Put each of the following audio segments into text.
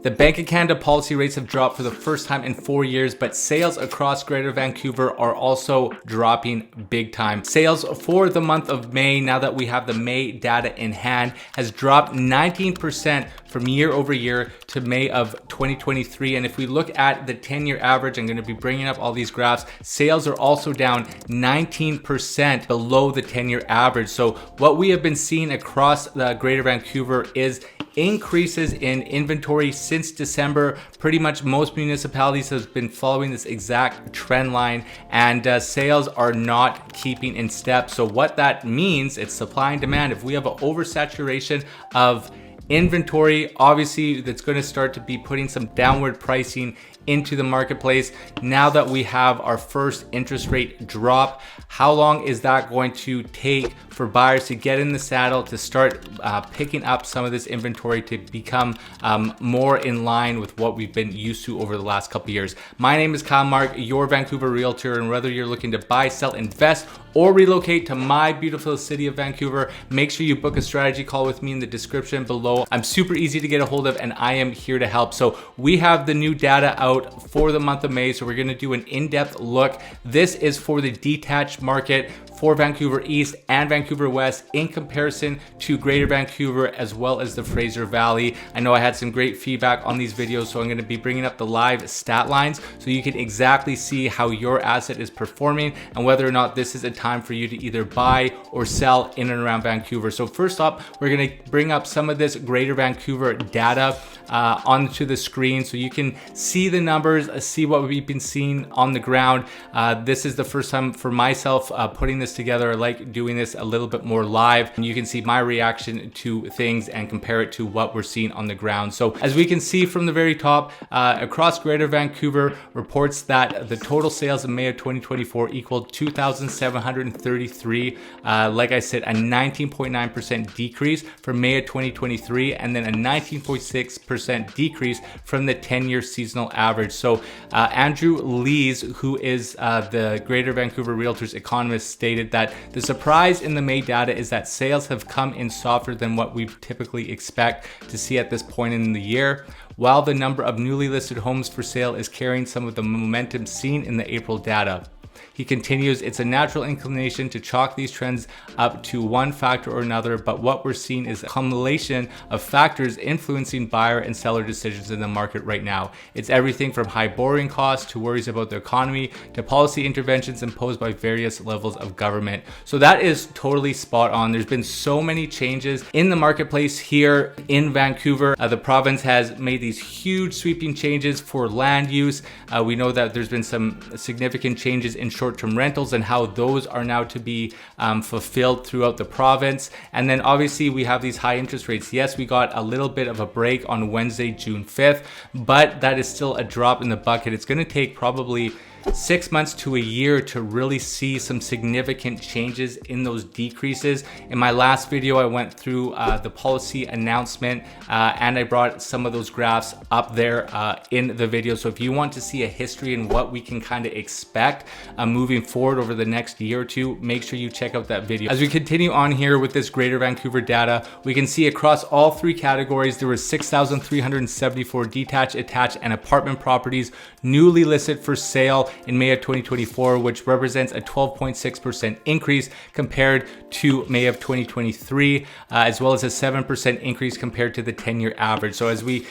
The Bank of Canada policy rates have dropped for the first time in 4 years, but sales across Greater Vancouver are also dropping big time. Sales for the month of May, now that we have the May data in hand, has dropped 19% from year over year to May of 2023. And if we look at the 10-year average, I'm going to be bringing up all these graphs, sales are also down 19% below the 10-year average. So what we have been seeing across the Greater Vancouver is increases in inventory since December. Pretty much most municipalities have been following this exact trend line, and sales are not keeping in step. So what that means, it's supply and demand. If we have an oversaturation of inventory, obviously that's going to start to be putting some downward pricing into the marketplace. Now that we have our first interest rate drop, how long is that going to take for buyers to get in the saddle, to start picking up some of this inventory, to become more in line with what we've been used to over the last couple of years? My name is Kyle Mark, your Vancouver realtor, and whether you're looking to buy, sell, invest, or relocate to my beautiful city of Vancouver, make sure you book a strategy call with me in the description below. I'm super easy to get a hold of, and I am here to help. So we have the new data out for the month of May, so we're going to do an in-depth look. This is for the detached market for Vancouver East and Vancouver West in comparison to Greater Vancouver as well as the Fraser Valley. I know I had some great feedback on these videos, so I'm going to be bringing up the live stat lines so you can exactly see how your asset is performing and whether or not this is a time for you to either buy or sell in and around Vancouver. So first up, we're going to bring up some of this Greater Vancouver data onto the screen so you can see the numbers, see what we've been seeing on the ground. This is the first time for myself putting this together. I like doing this a little bit more live, and you can see my reaction to things and compare it to what we're seeing on the ground. So as we can see from the very top, across Greater Vancouver reports that the total sales in May of 2024 equaled 2,733. Like I said, a 19.9% decrease from May of 2023, and then a 19.6% decrease from the 10-year seasonal average. So Andrew Lees, who is the Greater Vancouver Realtors economist, stated that the surprise in the May data is that sales have come in softer than what we typically expect to see at this point in the year. While the number of newly listed homes for sale is carrying some of the momentum seen in the April data. He continues, it's a natural inclination to chalk these trends up to one factor or another, but what we're seeing is a accumulation of factors influencing buyer and seller decisions in the market right now. It's everything from high borrowing costs to worries about the economy to policy interventions imposed by various levels of government. So that is totally spot on. There's been so many changes in the marketplace here in Vancouver. The province has made these huge sweeping changes for land use. We know that there's been some significant changes in short-term rentals and how those are now to be fulfilled throughout the province. And then obviously we have these high interest rates. Yes, we got a little bit of a break on Wednesday, June 5th, but that is still a drop in the bucket. It's going to take probably 6 months to a year to really see some significant changes in those decreases. In my last video, I went through the policy announcement and I brought some of those graphs up there in the video. So if you want to see a history and what we can kind of expect moving forward over the next year or two, make sure you check out that video. As we continue on here with this Greater Vancouver data, we can see across all three categories, there were 6,374 detached, attached, and apartment properties newly listed for sale in May of 2024, which represents a 12.6% increase compared to May of 2023, as well as a 7% increase compared to the 10-year average. So as we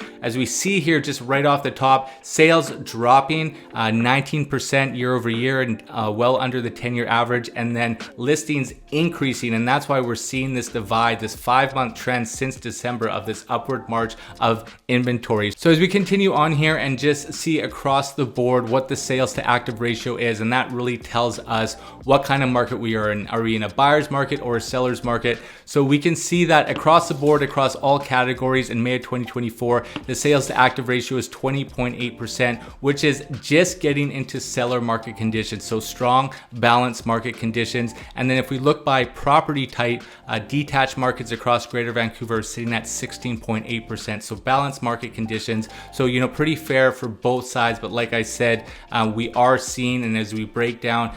see here, just right off the top, sales dropping 19% year over year and well under the 10-year average, and then listings increasing. And that's why we're seeing this divide, this 5-month trend since December of this upward march of inventory. So as we continue on here and just see across the board what the sales to active ratio is, and that really tells us what kind of market we are in. Are we in a buyer's market or a seller's market? So we can see that across the board, across all categories in May of 2024, the sales to active ratio is 20.8%, which is just getting into seller market conditions. So strong, balanced market conditions. And then if we look by property type, detached markets across Greater Vancouver are sitting at 16.8%. So balanced market conditions. So, you know, pretty fair for both sides. But like I said, we are seeing, and as we break down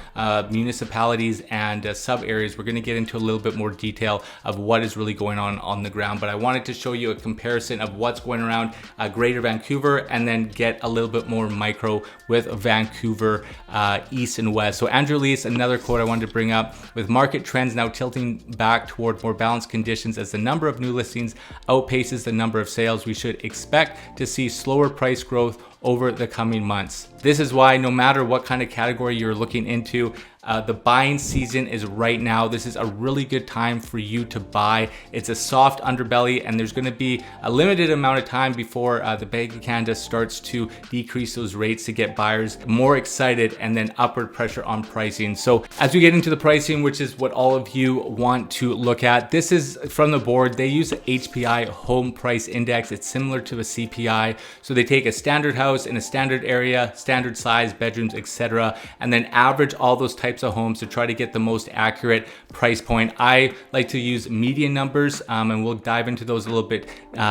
municipalities and sub areas, we're going to get into a little bit more detail of what is really going on the ground. But I wanted to show you a comparison of what's going around Greater Vancouver, and then get a little bit more micro with Vancouver East and West. So Andrew Lees, another quote I wanted to bring up: with market trends now tilting back toward more balanced conditions as the number of new listings outpaces the number of sales, we should expect to see slower price growth over the coming months. This is why no matter what kind of category you're looking into, the buying season is right now. This is a really good time for you to buy. It's a soft underbelly, and there's going to be a limited amount of time before the Bank of Canada starts to decrease those rates to get buyers more excited, and then upward pressure on pricing. So as we get into the pricing, which is what all of you want to look at, this is from the board. They use the HPI Home Price Index. It's similar to a CPI. So they take a standard house in a standard area, standard size, bedrooms, etc., and then average all those types of homes to try to get the most accurate price point. I like to use median numbers, and we'll dive into those a little bit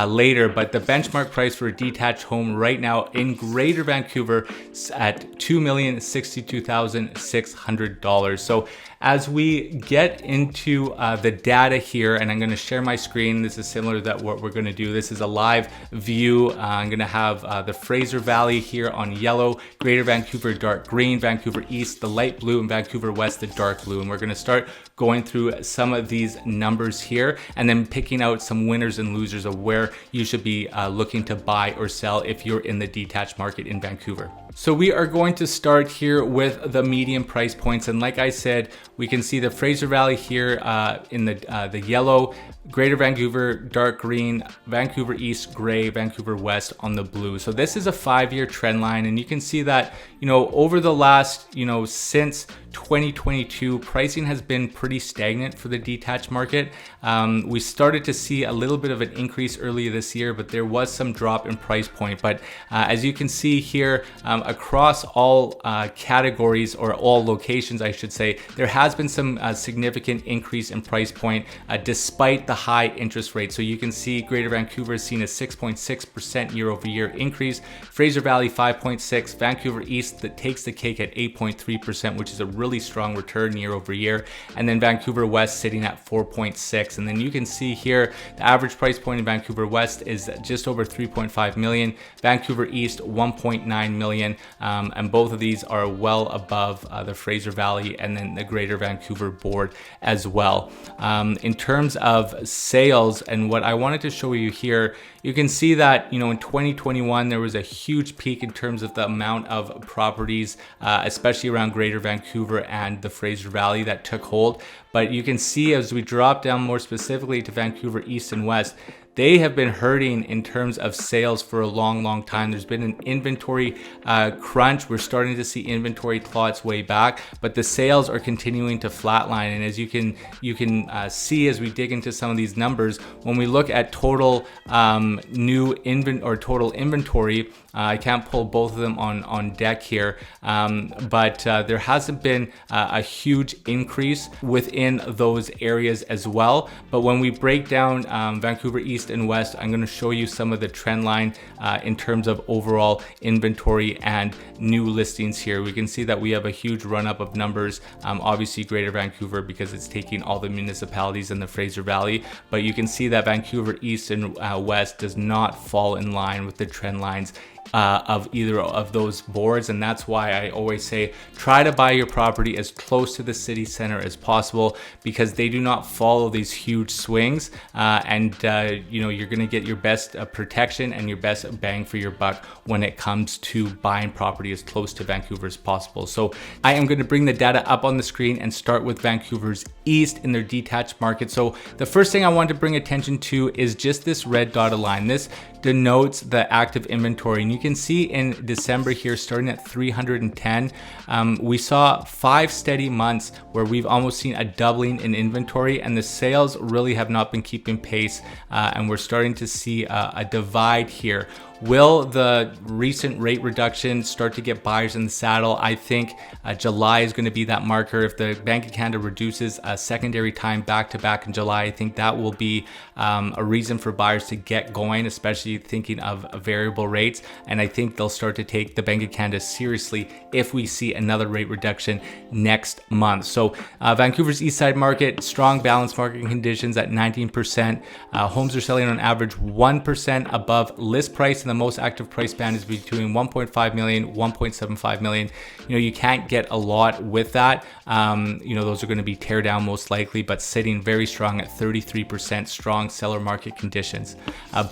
later, but the benchmark price for a detached home right now in Greater Vancouver is at $2,062,600. So as we get into the data here, and I'm going to share my screen. This is similar to what we're going to do. This is a live view. I'm going to have the Fraser Valley here on yellow, Greater Vancouver dark green, Vancouver East the light blue, and Vancouver West the dark blue. And we're going to start going through some of these numbers here, and then picking out some winners and losers of where you should be looking to buy or sell if you're in the detached market in Vancouver. So we are going to start here with the median price points, and like I said, we can see the Fraser Valley here in the yellow, Greater Vancouver dark green, Vancouver East gray, Vancouver West on the blue. So this is a 5-year trend line, and you can see that, you know, over the last, since 2022, pricing has been pretty stagnant for the detached market. We started to see a little bit of an increase earlier this year, but there was some drop in price point. But as you can see here, across all categories, or all locations, I should say, there has been some significant increase in price point despite the high interest rate. So you can see Greater Vancouver has seen a 6.6% year-over-year increase, Fraser Valley 5.6%, Vancouver East that takes the cake at 8.3%, which is a really strong return year over year, and then Vancouver West sitting at 4.6%. And then you can see here the average price point in Vancouver West is just over 3.5 million, Vancouver East 1.9 million, and both of these are well above the Fraser Valley and then the Greater Vancouver board as well. In terms of sales, and what I wanted to show you here, you can see that, in 2021 there was a huge peak in terms of the amount of properties, especially around Greater Vancouver and the Fraser Valley, that took hold. But you can see as we drop down more specifically to Vancouver East and West, they have been hurting in terms of sales for a long time. There's been an inventory crunch. We're starting to see inventory claw its way back, but the sales are continuing to flatline. And as you can see as we dig into some of these numbers, when we look at total total inventory, I can't pull both of them on deck here, but there hasn't been a huge increase within those areas as well. But when we break down Vancouver East and West, I'm going to show you some of the trend line in terms of overall inventory and new listings here. We can see that we have a huge run up of numbers, obviously Greater Vancouver because it's taking all the municipalities in the Fraser Valley, but you can see that Vancouver East and West does not fall in line with the trend lines of either of those boards. And that's why I always say try to buy your property as close to the city center as possible, because they do not follow these huge swings, and you're going to get your best protection and your best bang for your buck when it comes to buying property as close to Vancouver as possible. So I am going to bring the data up on the screen and start with Vancouver's East in their detached market. So the first thing I want to bring attention to is just this red dotted line. This denotes the active inventory, and you can see in December here, starting at 310, we saw 5 steady months where we've almost seen a doubling in inventory, and the sales really have not been keeping pace, and we're starting to see a divide here. Will the recent rate reduction start to get buyers in the saddle? I think July is going to be that marker. If the Bank of Canada reduces a secondary time back to back in July, I think that will be a reason for buyers to get going, especially thinking of variable rates. And I think they'll start to take the Bank of Canada seriously if we see another rate reduction next month. So Vancouver's east side market, strong balanced market conditions at 19%. Homes are selling on average 1% above list price, and the most active price band is between 1.5 million, 1.75 million. You know, you can't get a lot with that. You know, those are going to be tear down most likely, but sitting very strong at 33%, strong seller market conditions.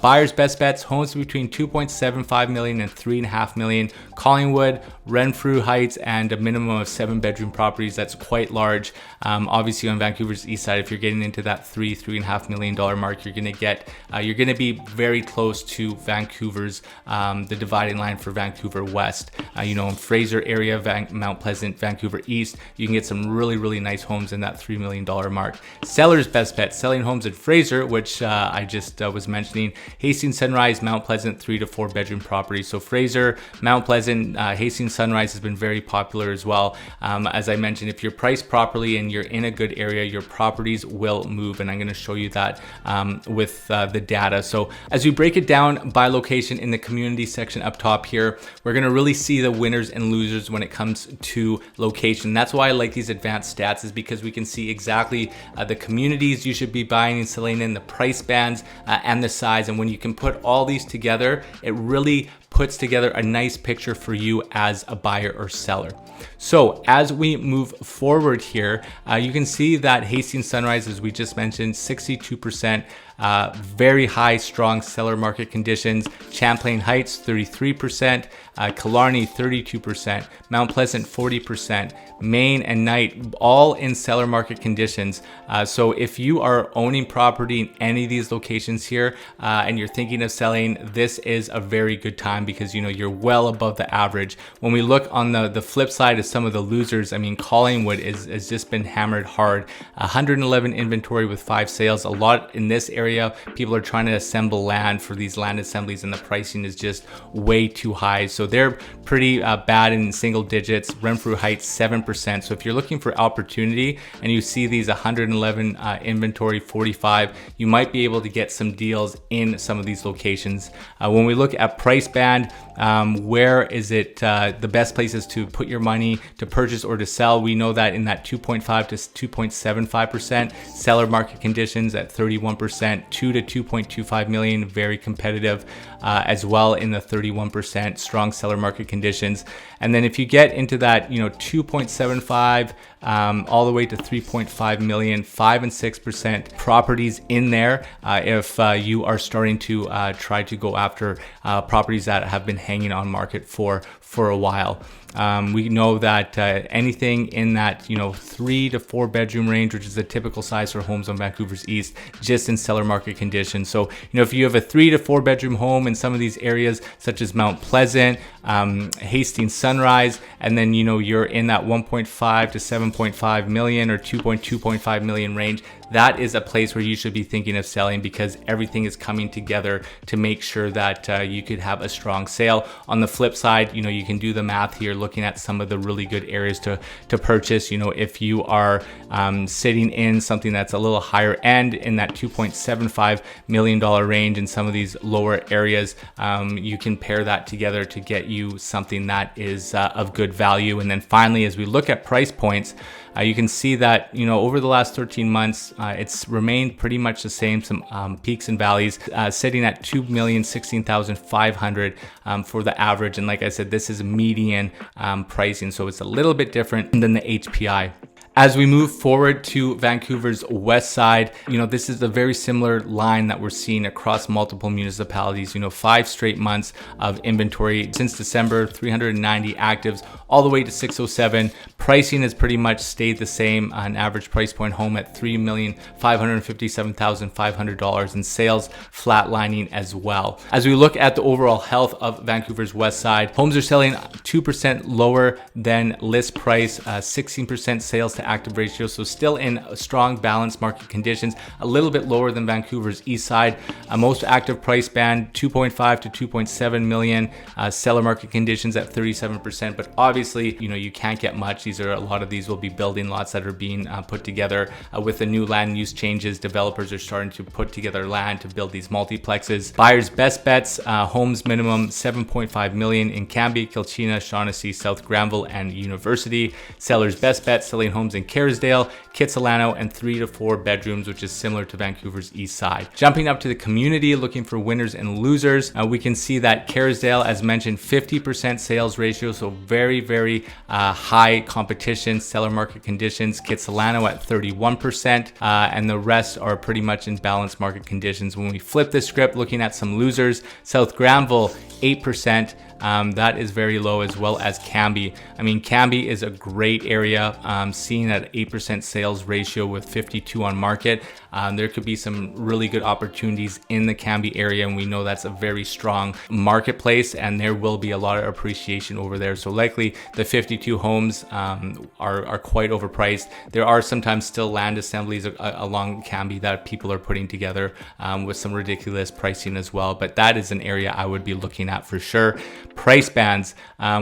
Buyers' best bets, homes between 2.75 million and 3.5 million. Collingwood, Renfrew Heights, and a minimum of 7-bedroom properties. That's quite large. Obviously on Vancouver's east side, if you're getting into that $3.5 million mark, you're going to be very close to Vancouver's, the dividing line for Vancouver West. You know, in Fraser area, Mount Pleasant, Vancouver East, you can get some really nice homes in that $3 million mark. Seller's best bet, selling homes in Fraser, which I just was mentioning. Hastings Sunrise, Mount Pleasant, 3 to 4 bedroom properties. So Fraser, Mount Pleasant, Hastings Sunrise has been very popular as well. As I mentioned, if you're priced properly and you're in a good area, your properties will move, and I'm going to show you that with the data. So as we break it down by location in the community section up top here, we're going to really see the winners and losers when it comes to location. That's why I like these advanced stats, is because we can see exactly the communities you should be buying and selling in, the price bands, and the size. And when you can put all these together, it really puts together a nice picture for you as a buyer or seller. So as we move forward here, you can see that Hastings Sunrise, as we just mentioned, 62%, very high, strong seller market conditions. Champlain Heights, 33%, Killarney, 32%, Mount Pleasant, 40%, Main and Knight, all in seller market conditions. So if you are owning property in any of these locations here, and you're thinking of selling, this is a very good time, because you know you're well above the average. When we look on the flip side of some of the losers, I mean, Collingwood has just been hammered hard. 111 inventory with 5 sales. A lot in this area. People are trying to assemble land for these land assemblies, and the pricing is just way too high. So they're pretty bad in single digits. Renfrew Heights, 7%. So if you're looking for opportunity and you see these 111 inventory, 45, you might be able to get some deals in some of these locations. When we look at price band, where is it the best places to put your money to purchase or to sell? We know that in that 2.5 to 2.75%, seller market conditions at 31%, 2 to 2.25 million, very competitive as well in the 31%, strong seller market conditions. And then if you get into that, you know, 2.75 all the way to 3.5 million, 5 and 6% properties in there. If you are starting to try to go after properties that have been hanging on market for a while. We know that anything in that, you know, 3 to 4 bedroom range, which is the typical size for homes on Vancouver's East, just in seller market conditions. So, you know, if you have a 3 to 4 bedroom home in some of these areas, such as Mount Pleasant, Hastings Sunrise, and then, you know, you're in that 1.5 to 7.5 million or 2.5 million range, that is a place where you should be thinking of selling, because everything is coming together to make sure that you could have a strong sale. On the flip side, you know, you can do the math here, looking at some of the really good areas to purchase. You know, if you are sitting in something that's a little higher end in that $2.75 million range in some of these lower areas, you can pair that together to get you something that is of good value. And then finally, as we look at price points, you can see that, you know, over the last 13 months, it's remained pretty much the same, some peaks and valleys, sitting at $2,016,500 for the average. And like I said, this is median pricing, so it's a little bit different than the HPI. As we move forward to Vancouver's west side, you know, this is a very similar line that we're seeing across multiple municipalities. You know, 5 straight months of inventory since December, 390 actives, all the way to 607. Pricing has pretty much stayed the same, an average price point home at $3,557,500, and sales flatlining as well. As we look at the overall health of Vancouver's west side, homes are selling 2% lower than list price, 16% sales to active ratio. So still in strong balanced market conditions, a little bit lower than Vancouver's east side. Most active price band 2.5 to 2.7 million. Seller market conditions at 37%, but obviously, you can't get much. A lot of these will be building lots that are being put together with the new land use changes. Developers are starting to put together land to build these multiplexes. Buyers' best bets, homes minimum 7.5 million in Cambie, Kilchina, Shaughnessy, South Granville, and University. Sellers' best bet, selling homes in Kerrisdale, Kitsilano, and 3 to 4 bedrooms, which is similar to Vancouver's east side. Jumping up to the community, looking for winners and losers, we can see that Kerrisdale, as mentioned, 50% sales ratio, so very, very high competition, seller market conditions. Kitsilano at 31%, and the rest are pretty much in balanced market conditions. When we flip the script, looking at some losers, South Granville, 8%. That is very low, as well as Cambie. Cambie is a great area, seeing at 8% sales ratio with 52 on market. There could be some really good opportunities in the Cambie area, and we know that's a very strong marketplace, and there will be a lot of appreciation over there. So likely the 52 homes are quite overpriced. There are sometimes still land assemblies along Cambie that people are putting together with some ridiculous pricing as well, but that is an area I would be looking at for sure. Price bands,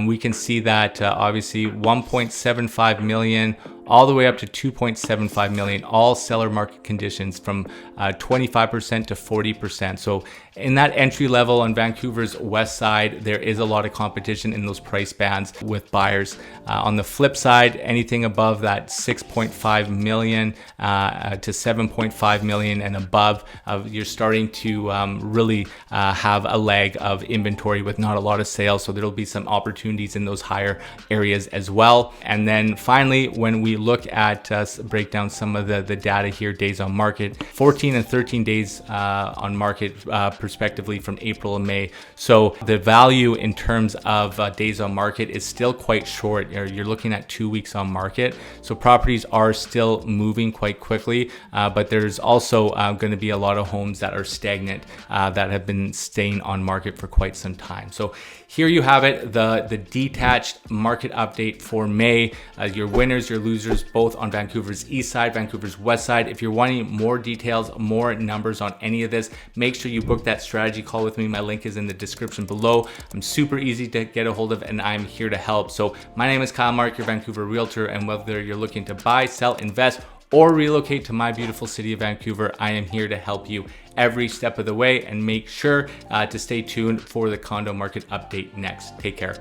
we can see that obviously 1.75 million all the way up to 2.75 million, all seller market conditions from 25% to 40%. So in that entry level on Vancouver's west side, there is a lot of competition in those price bands with buyers. On the flip side, anything above that 6.5 million to 7.5 million and above, you're starting to really have a leg of inventory with not a lot of sales. So there'll be some opportunities in those higher areas as well. And then finally, when we look at break down some of the data here, days on market, 14 and 13 days on market respectively from April and May. So the value in terms of days on market is still quite short. You're looking at 2 weeks on market. So properties are still moving quite quickly, but there's also going to be a lot of homes that are stagnant that have been staying on market for quite some time. So here you have it, the detached market update for May. Your winners, your losers, both on Vancouver's east side, Vancouver's west side. If you're wanting more details, more numbers on any of this, make sure you book that strategy call with me. My link is in the description below. I'm super easy to get a hold of, and I'm here to help. So my name is Kyle Mark, your Vancouver realtor, and whether you're looking to buy, sell, invest, or relocate to my beautiful city of Vancouver, I am here to help you every step of the way, and make sure to stay tuned for the condo market update next. Take care.